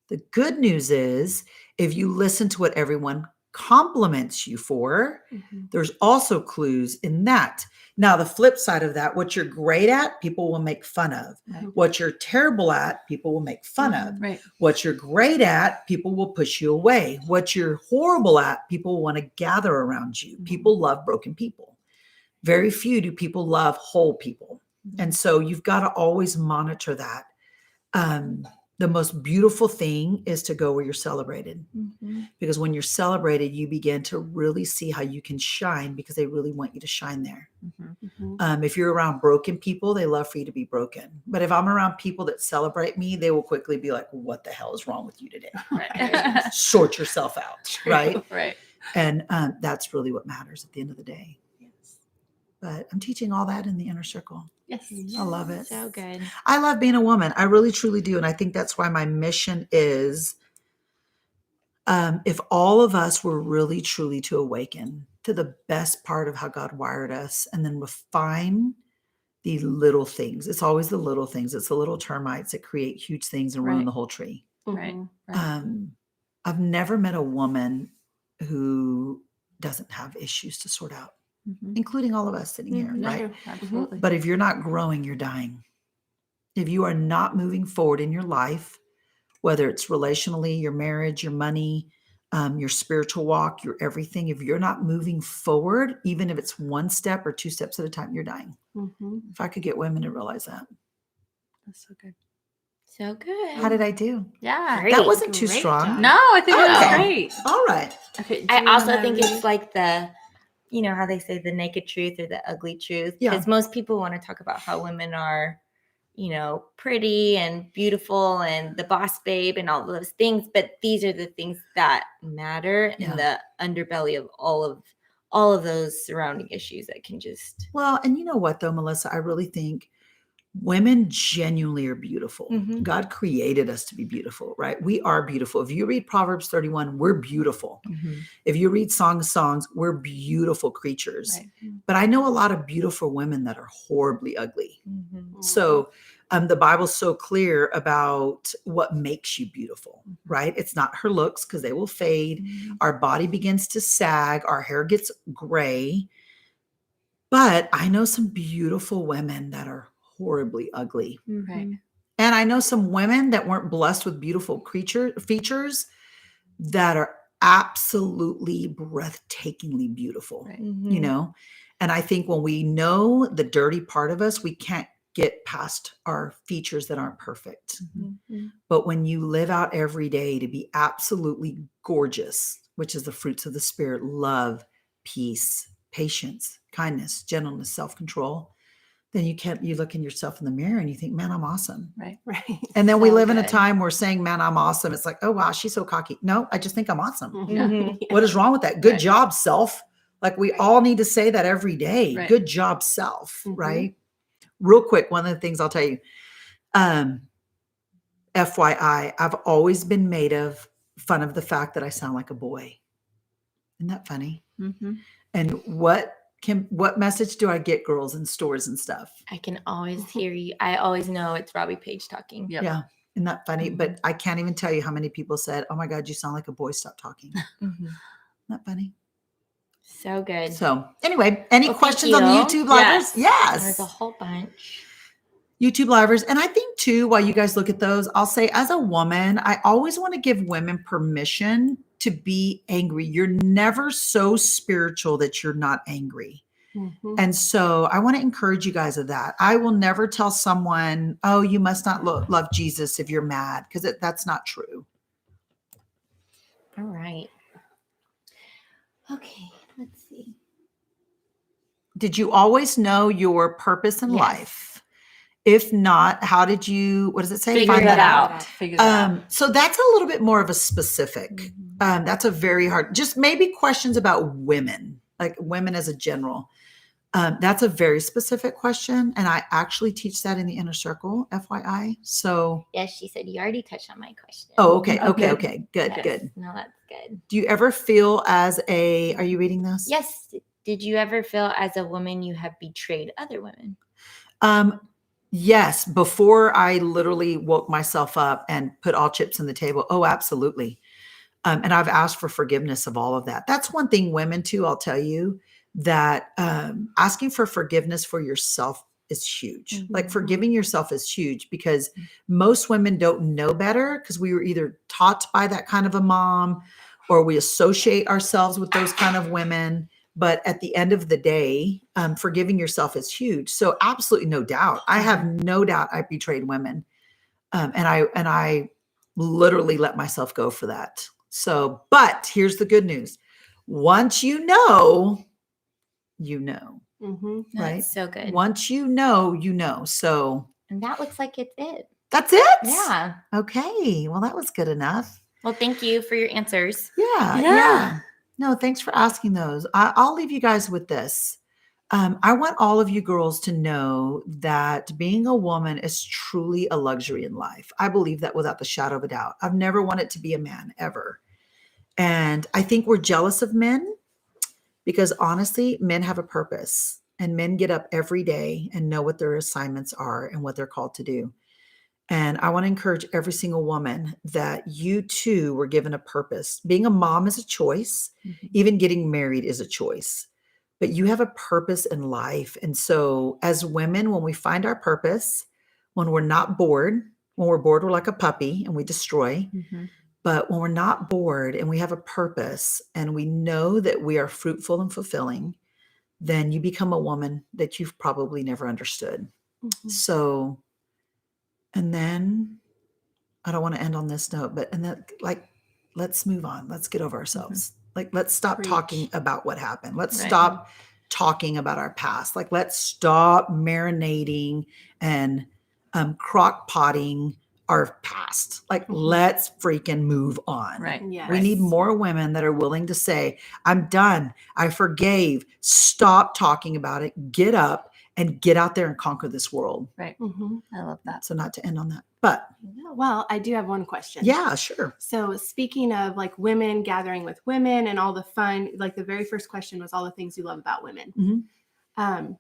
The good news is if you listen to what everyone compliments you for, there's also clues in that. Now, the flip side of that, what you're great at, people will make fun of. What you're terrible at, people will make fun of. Right. What you're great at, people will push you away. What you're horrible at, people want to gather around you. People love broken people. Very few do people love whole people. And so you've got to always monitor that. The most beautiful thing is to go where you're celebrated. Because when you're celebrated, you begin to really see how you can shine because they really want you to shine there. If you're around broken people, they love for you to be broken. But if I'm around people that celebrate me, they will quickly be like, what the hell is wrong with you today? Sort yourself out, right? Right. And that's really what matters at the end of the day. But I'm teaching all that in the inner circle. Yes. I love it. So good. I love being a woman. I really, truly do. And I think that's why my mission is if all of us were really, truly to awaken to the best part of how God wired us and then refine the little things. It's always the little things. It's the little termites that create huge things and ruin Right. the whole tree. Right. I've never met a woman who doesn't have issues to sort out, including all of us sitting here, right? Absolutely. But if you're not growing, you're dying. If you are not moving forward in your life, whether it's relationally, your marriage, your money, your spiritual walk, your everything, if you're not moving forward, even if it's one step or two steps at a time, you're dying. If I could get women to realize that. That's so good. So good. How did I do? Yeah. Great. That wasn't too Great strong. job. No, I think that's Okay. great. All right. Okay. do I you also wanna think read? it's like the, you know, how they say the naked truth or the ugly truth. Yeah. Because most people want to talk about how women are, you know, pretty and beautiful and the boss babe and all those things. But these are the things that matter Yeah. in the underbelly of all of those surrounding issues that can just. Well, and you know what though, Melissa, I really think women genuinely are beautiful. Mhm. God created us to be beautiful, right? We are beautiful. If you read Proverbs 31, we're beautiful. If you read Song of Songs, we're beautiful creatures. Right. But I know a lot of beautiful women that are horribly ugly. Mm-hmm. So the Bible's so clear about what makes you beautiful, right? It's not her looks because they will fade. Our body begins to sag. Our hair gets gray. But I know some beautiful women that are horribly ugly. Right. And I know some women that weren't blessed with beautiful features that are absolutely breathtakingly beautiful, Right. you know? And I think when we know the dirty part of us, we can't get past our features that aren't perfect. But when you live out every day to be absolutely gorgeous, which is the fruits of the spirit, love, peace, patience, kindness, gentleness, self-control, then you look in yourself in the mirror and you think, man, I'm awesome. Right. Right. And then we So live in a good. time where saying, man, I'm awesome. It's like, oh, wow, she's so cocky. No, I just think I'm awesome. Mhm. What is wrong with that? Good Right. job, self. Like we all need to say that every day. Right. Good job, self. Mhm. Right. Real quick, one of the things I'll tell you. FYI, I've always been made of fun of the fact that I sound like a boy. Isn't that funny? Mm-hmm. And what message do I get, girls, in stores and stuff? I can always hear you. I always know it's Robbie Page talking. Yep. Yeah. Isn't that funny? Mhm. But I can't even tell you how many people said, "Oh my God, you sound like a boy. Stop talking." Isn't Mhm. that funny? So good. So anyway, any Well, thank questions on the you. YouTube livers? Yes. There's a whole bunch. YouTube livers. And I think too, while you guys look at those, I'll say as a woman, I always want to give women permission to be angry. You're never so spiritual that you're not angry. Mhm. And so I want to encourage you guys of that. I will never tell someone, "Oh, you must not love Jesus if you're mad," because that's not true. All right. Okay, let's see. Did you always know your purpose in Yes. life? If not, how did you, what does it say? Figure Find it that out. out. Figure that out. So that's a little bit more of a specific. Mhm. That's a very hard, just maybe questions about women, like women as a general. That's a very specific question. And I actually teach that in the inner circle, FYI. So, Yes, she said you already touched on my question. oh, okay. Oh, Okay. good. Okay. Good. Yes. Good. No, that's good. Do you ever feel as are you reading this? Yes. Did you ever feel as a woman you have betrayed other women? Yes. Before I literally woke myself up and put all chips on the table. Oh, absolutely. And I've asked for forgiveness of all of that. That's one thing women too, I'll tell you, that asking for forgiveness for yourself is huge. Like Mhm. forgiving yourself is huge because most women don't know better because we were either taught by that kind of a mom or we associate ourselves with those kind of women. But at the end of the day, forgiving yourself is huge. So absolutely no doubt. I have no doubt I betrayed women. And I literally let myself go for that. So, but here's the good news. Once you know, you know, Mhm. right? That's so good. Once you know, you know. So And that looks like it's it. that's it. Yeah. Okay. Well, that was good enough. Well, thank you for your answers. Yeah. Yeah. No, thanks for asking those. I'll leave you guys with this. I want all of you girls to know that being a woman is truly a luxury in life. I believe that without the shadow of a doubt. I've never wanted to be a man ever. And I think we're jealous of men because honestly, men have a purpose and men get up every day and know what their assignments are and what they're called to do. And I want to encourage every single woman that you too were given a purpose. Being a mom is a choice. Mhm. Even getting married is a choice. But you have a purpose in life. And so as women, when we find our purpose, when we're not bored, when we're bored, we're like a puppy and we destroy. Mhm. But when we're not bored and we have a purpose and we know that we are fruitful and fulfilling, then you become a woman that you've probably never understood. Mhm. So, and then I don't want to end on this note, but and then like, let's move on. Let's get over ourselves. Like, let's stop Preach. talking about what happened. Let's Right. stop talking about our past. Like, let's stop marinating and crock potting our past. Like, Mhm. let's freaking move on. Right. Yes. We need more women that are willing to say, "I'm done. I forgave. Stop talking about it. Get up and get out there and conquer this world." Right. Mhm. I love that. So not to end on that, but Well, I do have one question. yeah, sure. So speaking of like women gathering with women and all the fun, like the very first question was all the things you love about women. Mhm.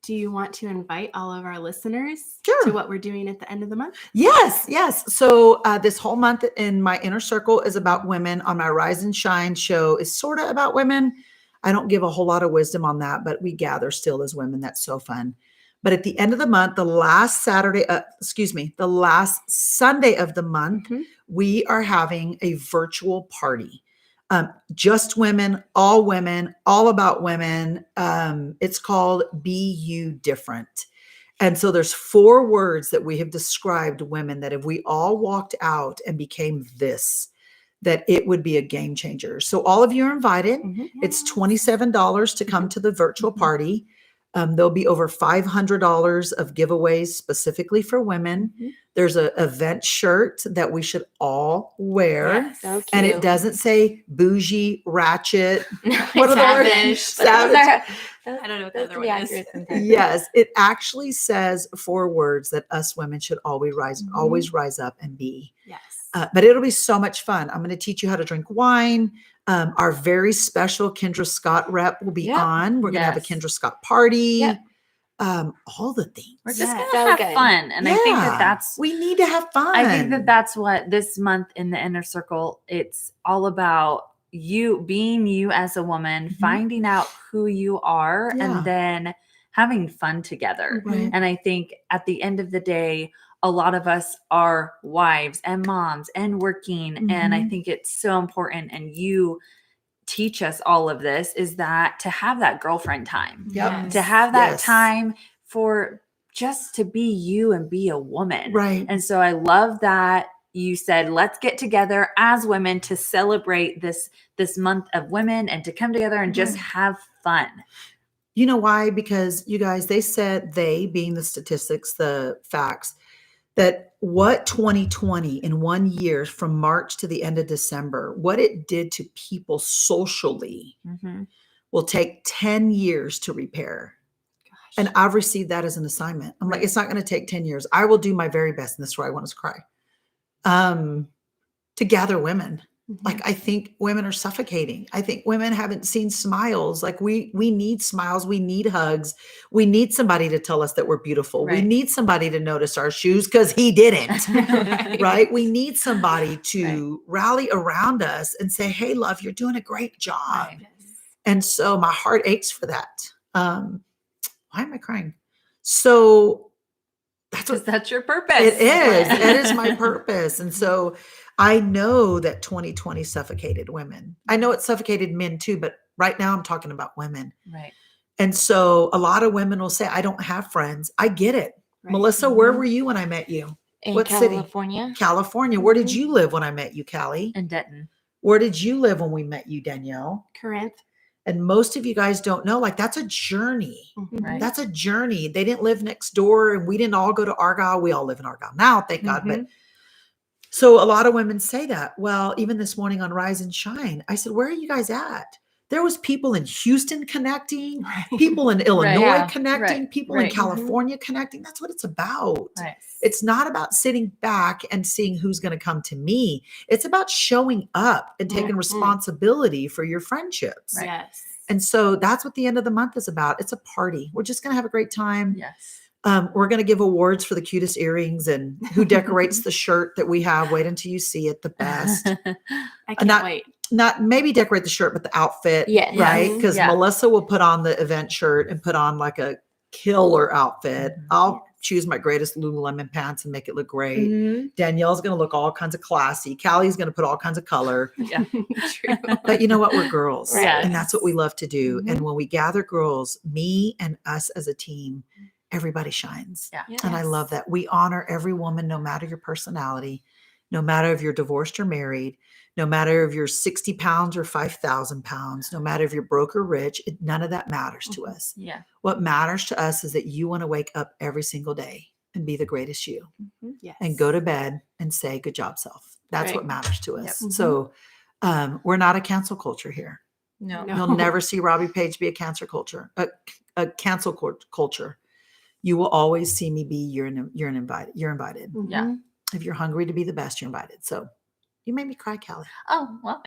Do you want to invite all of our listeners Sure. to what we're doing at the end of the month? Yes. So this whole month in my inner circle is about women. On my Rise and Shine show is sort of about women. I don't give a whole lot of wisdom on that, but we gather still as women. That's so fun. But at the end of the month, the last Sunday of the month, Mhm. we are having a virtual party. Just women, all about women. It's called Be You Different. And so there's 4 words that we have described women that if we all walked out and became this, that it would be a game changer. So all of you are invited. Mhm. It's $27 to come to the virtual party. There'll be over $500 of giveaways specifically for women. Mhm. There's an event shirt that we should all wear. Yes. So cute. And it doesn't say bougie, ratchet. What are the words? Savage. Savage. I don't know what the those other can be one is. accurate sometimes. Yes, it actually says 4 words that us women should always Mhm. rise up and be. Yes. But it'll be so much fun. I'm going to teach you how to drink wine. Our very special Kendra Scott rep will be Yep. on. We're going to have a Yes. Kendra Scott party. Yep. All the things. We're just Yes. gonna So have good. fun, and I think that Yeah, that's we need to have fun. I think that that's what this month in the inner circle, it's all about you being you as a woman, Mhm. finding out who you are, Yeah. and then having fun together. Right. And I think at the end of the day, a lot of us are wives and moms and working. And I Mhm. think it's so important. And you teach us all of this is that to have that girlfriend time, Yep. to have that Yes. time for just to be you and be a woman. Right. And so I love that you said, let's get together as women to celebrate this month of women and to come together and just Right. have fun. You know why? Because you guys, they said, they being the statistics, the facts, that what 2020 in 1 year from March to the end of December, what it did to people socially will take 10 years to repair. And I've received that as an assignment. I'm like, Right. it's not going to take 10 years. I will do my very best. And this is where I want us to cry. To gather women. Mhm. Like, I think women are suffocating. I think women haven't seen smiles. Like we need smiles. We need hugs. We need somebody to tell us that we're beautiful. We Right. need somebody to notice our shoes because he didn't. Right. Right? We need somebody to rally around us and say, hey, love, you're doing a great job. Right. Yes. And so my heart aches for that. Why am I crying? So that's Because what that's your purpose. it is. It is my purpose. And so I know that 2020 suffocated women. I know it suffocated men too, but right now I'm talking about women. Right. And so a lot of women will say, I don't have friends. I get it. Right. Melissa, where Mhm. were you when I met you? In What city? California. California. Where did Mhm. you live when I met you, Callie? And Denton. Where did you live when we met you, Danielle? Corinth. And most of you guys don't know, like, that's a journey. Mhm. Right. That's a journey. They didn't live next door and we didn't all go to Argyle. We all live in Argyle now, thank God. But so a lot of women say that. Well, even this morning on Rise and Shine, I said, where are you guys at? There was people in Houston connecting, Right. people in Illinois Yeah. connecting, Right. people Right. in California connecting. That's what it's about. Right. It's not about sitting back and seeing who's going to come to me. It's about showing up and taking Mhm. responsibility for your friendships. Right. Yes. And so that's what the end of the month is about. It's a party. We're just going to have a great time. Yes. We're going to give awards for the cutest earrings and who decorates the shirt that we have. Wait until you see it, the best. I can't not- wait. Not maybe decorate the shirt, but the outfit. Yes. Right. Mhm. Because Yeah. Melissa will put on the event shirt and put on like a killer outfit. Mhm. I'll choose my greatest Lululemon pants and make it look great. Mhm. Danielle's going to look all kinds of classy. Callie's going to put all kinds of color. Yeah. True. But you know what? We're girls. Right. And that's what we love to do. Mhm. And when we gather girls, me and us as a team, everybody shines. Yeah. Yes. And I love that. We honor every woman, no matter your personality, no matter if you're divorced or married, no matter if you're 60 pounds or 5,000 pounds, no matter if you're broke or rich, none of that matters to Mhm. us. Yeah. What matters to us is that you want to wake up every single day and be the greatest you Yes. and go to bed and say, good job, self. That's what Right. matters to us. Yep. So we're not a cancel culture here. No. No. You'll never see Robbie Page be a cancel culture. You will always see me be you're invited. You're invited. Yeah. Mhm. If you're hungry to be the best, you're invited. So you made me cry, Callie. Oh, well.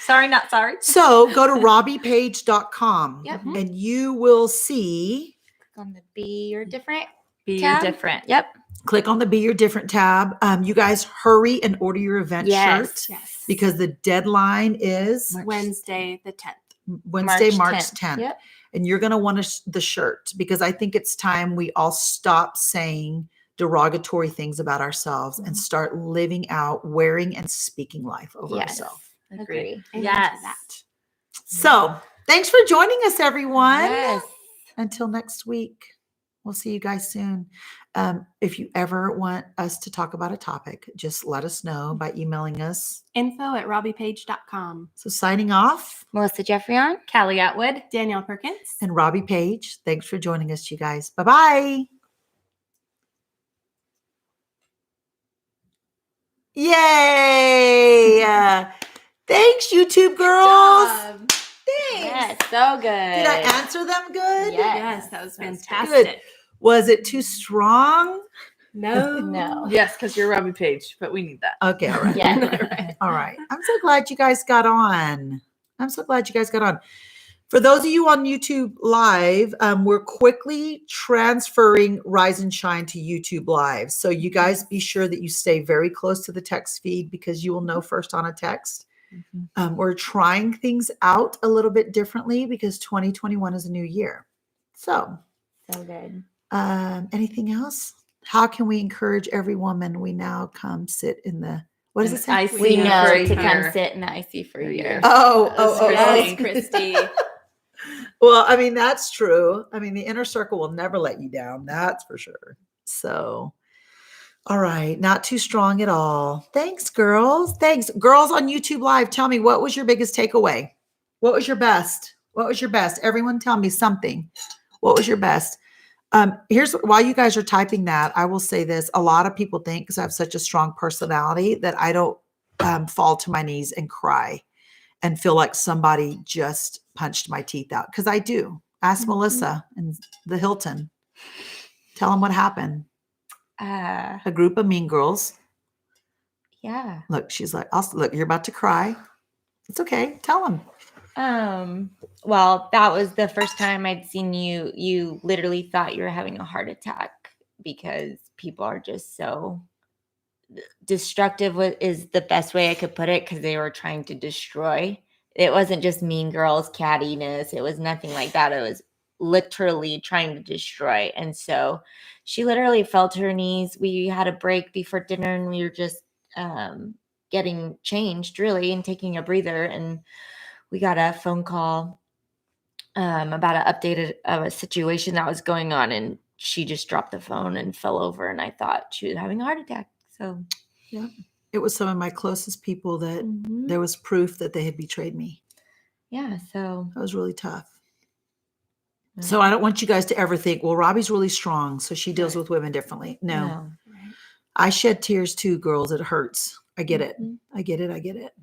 Sorry, not sorry. So go to robbiepage.com Yep. and you will see, On the Be Your Different. Be tab. different. Yep. click on the Be Your Different tab. You guys hurry and order your event Yes. shirt Yes. because the deadline is Wednesday the 10th. Wednesday, March March 10th. Yep. And you're going to want the shirt because I think it's time we all stop saying derogatory things about ourselves and start living out, wearing and speaking life over Yes. ourselves. Agree. Amen to Yes. that. So thanks for joining us, everyone. Yes. Until next week. We'll see you guys soon. If you ever want us to talk about a topic, just let us know by emailing us. info@robbiepage.com. So signing off, Melissa Jeffrion. Callie Atwood. Danielle Perkins. and Robbie Page. Thanks for joining us, you guys. Bye-bye. Yay! Thanks, YouTube girls. Thanks. Yes, so good. Did I answer them good? Yes. Yes, that was That was fantastic. Was it too strong? No. No. Yes, because you're Robbie Page, but we need that. Okay, all right. Yeah. All right. I'm so glad you guys got on. For those of you on YouTube Live, we're quickly transferring Rise and Shine to YouTube Live. So you guys be sure that you stay very close to the text feed because you will know first on a text. We're trying things out a little bit differently because 2021 is a new year. So So good. anything else? How can we encourage every woman we now come sit in the, what does it say? IC We for know a to year. come sit in the IC for a A year. year. Yes, Christy. Well, I mean, that's true. I mean, the inner circle will never let you down. That's for sure. So, all right. Not too strong at all. Thanks, girls. Thanks. Girls on YouTube Live, tell me, what was your biggest takeaway? What was your best? What was your best? Everyone tell me something. What was your best? Here's, while you guys are typing that, I will say this. A lot of people think because I have such a strong personality that I don't fall to my knees and cry and feel like somebody just punched my teeth out. Because I do. Ask Melissa and the Hilton. Tell them what happened. A group of mean girls. Yeah. Look, she's like, look, you're about to cry. It's okay. Tell them. Well, that was the first time I'd seen you. You literally thought you were having a heart attack because people are just so destructive is the best way I could put it, because they were trying to destroy. It wasn't just mean girls, cattiness. It was nothing like that. It was literally trying to destroy. And so she literally fell to her knees. We had a break before dinner and we were just getting changed really and taking a breather. And we got a phone call about an updated of a situation that was going on. And she just dropped the phone and fell over. And I thought she was having a heart attack. So Yeah. It was some of my closest people that mhm. there was proof that they had betrayed me. Yeah, so That was really tough. So I don't want you guys to ever think, well, Robbie's really strong, so she deals Right. with women differently. No, no. I shed tears too, girls. It hurts. I get it. Mhm. I get it. I get it.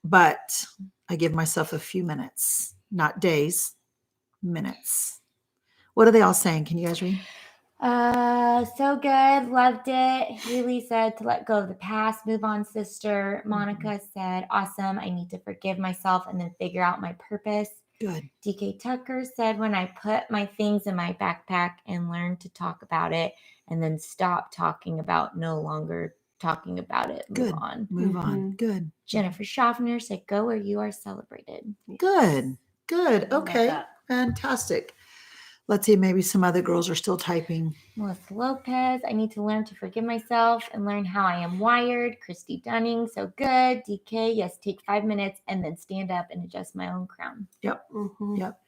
But I give myself a few minutes, not days, minutes. What are they all saying? Can you guys read? So good. Loved it. Haley said to let go of the past, move on, sister. Monica said, awesome. I need to forgive myself and then figure out my purpose. Good. DK Tucker said, when I put my things in my backpack and learned to talk about it and then stop talking about no longer talking about it. Move Good. on. Move on. Mhm. Good. Jennifer Schaffner said, go where you are celebrated. Good. Good. love Okay. that. Fantastic. Let's see. Maybe some other girls are still typing. Melissa Lopez, I need to learn to forgive myself and learn how I am wired. Christy Dunning, so good. DK, yes, take 5 minutes and then stand up and adjust my own crown. Mhm. Yep.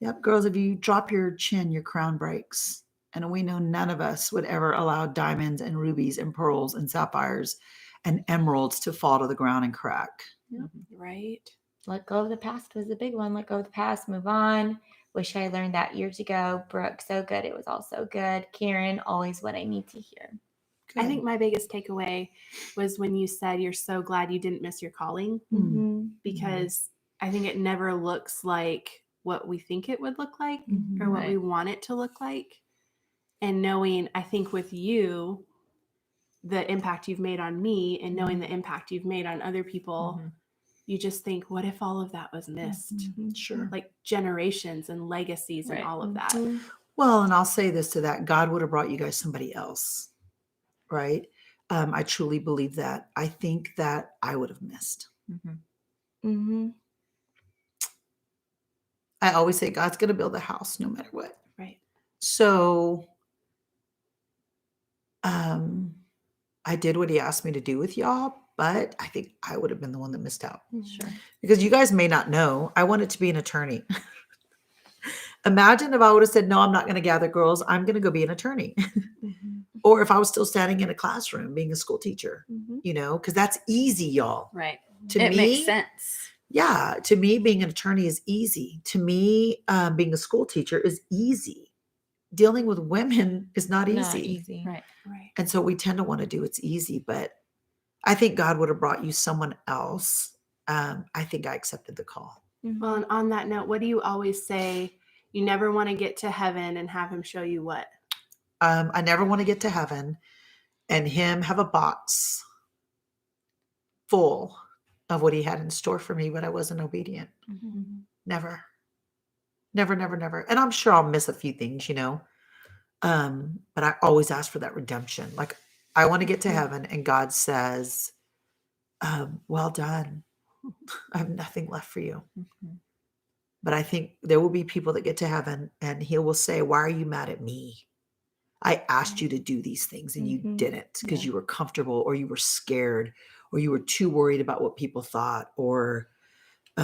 Yep. Girls, if you drop your chin, your crown breaks. And we know none of us would ever allow diamonds and rubies and pearls and sapphires and emeralds to fall to the ground and crack. Right. Let go of the past was a big one. Let go of the past, move on. Wish I learned that years ago. Brooke, so good. It was all so good. Karen, always what I need to hear. I Good. think my biggest takeaway was when you said you're so glad you didn't miss your calling, Mm. because I think it never looks like what we think it would look like Mhm. or what we Right. want it to look like. And knowing, I think with you, the impact you've made on me and knowing the impact you've made on other people, Mhm. you just think, what if all of that was missed? Mhm. Sure. Like generations and legacies Right. and all of that. Mhm. Well, and I'll say this to that: God would have brought you guys somebody else, right? I truly believe that. I think that I would have missed. Mhm. Mhm. I always say God's going to build a house no matter what. Right. So, I did what He asked me to do with y'all, but I think I would have been the one that missed out Sure. because you guys may not know. I wanted to be an attorney. Imagine if I would have said, no, I'm not going to gather girls. I'm going to go be an attorney. Mhm. Or if I was still standing in a classroom being a school teacher, Mhm. because that's easy, y'all. Right. To It me, makes sense. yeah, to me, being an attorney is easy. To me, being a school teacher is easy. Dealing with women is not easy. Not easy. Right. Right. And so we tend to want to do what's easy, but I think God would have brought you someone else. I think I accepted the call. Well, and on that note, what do you always say? You never want to get to heaven and have him show you what? I never want to get to heaven and him have a box full of what he had in store for me, but I wasn't obedient. Mm-hmm. Never. Never, never, never. And I'm sure I'll miss a few things, but I always ask for that redemption. Like I want to get to heaven and God says, well done. I have nothing left for you. Mhm. But I think there will be people that get to heaven and he will say, why are you mad at me? I asked you to do these things and you Mhm. didn't because Yeah. you were comfortable or you were scared or you were too worried about what people thought or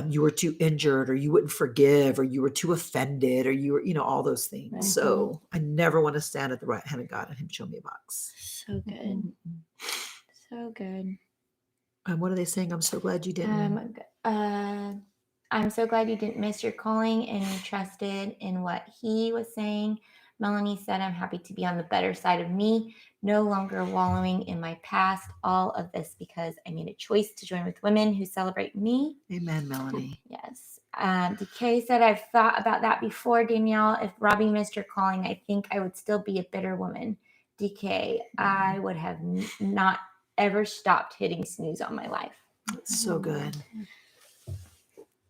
you were too injured or you wouldn't forgive or you were too offended or you were, all those things. Right. So I never want to stand at the right hand of God and him show me a box. So good. So good. And what are they saying? I'm so glad you didn't. I'm so glad you didn't miss your calling and you trusted in what he was saying. Melanie said, I'm happy to be on the better side of me, no longer wallowing in my past. All of this because I made a choice to join with women who celebrate me. Amen, Melanie. Yes. DK said, I've thought about that before, Danielle. If Robbie missed your calling, I think I would still be a bitter woman. DK, I would have not ever stopped hitting snooze on my life. So good.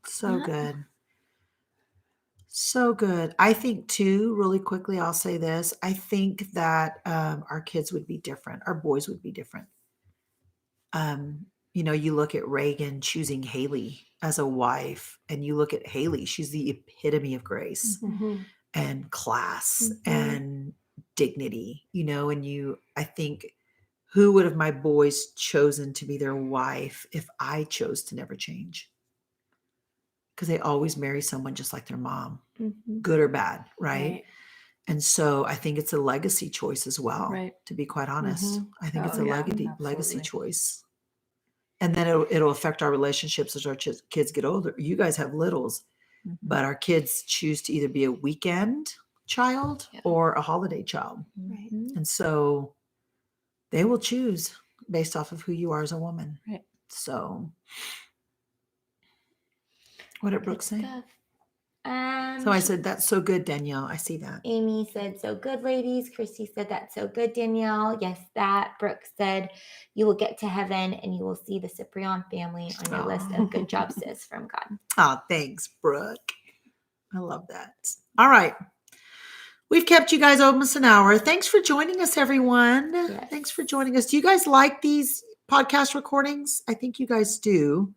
So Yeah. good. So good. I think too, really quickly, I'll say this. I think that our kids would be different. Our boys would be different. You look at Reagan choosing Haley as a wife, and you look at Haley, she's the epitome of grace Mm-hmm. and class Mhm. and dignity, I think, who would have my boys chosen to be their wife if I chose to never change? Because they always marry someone just like their mom, Mhm. good or bad, right? Right. And so I think it's a legacy choice as well, Right. to be quite honest. Mhm. I think it's Oh, a yeah, legacy absolutely. choice. And then it'll affect our relationships as our kids get older. You guys have littles, Mhm. but our kids choose to either be a weekend child Yeah. or a holiday child. Right. Mhm. And so they will choose based off of who you are as a woman. Right. So what did Brooke Good say? stuff. So I said, that's so good, Danielle. I see that. Amy said, so good, ladies. Christy said, that's so good, Danielle. Yes, that. Brooke said, you will get to heaven and you will see the Cyprian family on your list of good job, sis, from God. Oh, thanks, Brooke. I love that. All right. We've kept you guys almost an hour. Thanks for joining us, everyone. Yes. Thanks for joining us. Do you guys like these podcast recordings? I think you guys do.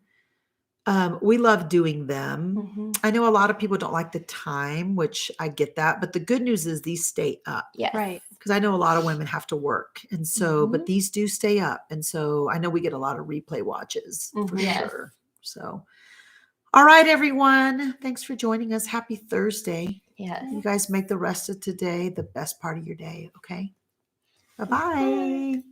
We love doing them. Mm-hmm. I know a lot of people don't like the time, which I get that. But the good news is these stay up. Yes. Right. Because I know a lot of women have to work. And so, but Mhm. these do stay up. And so I know we get a lot of replay watches for Mhm. Yes. sure. So, all right, everyone. Thanks for joining us. Happy Thursday. Yes. You guys make the rest of today the best part of your day. Okay. Bye-bye.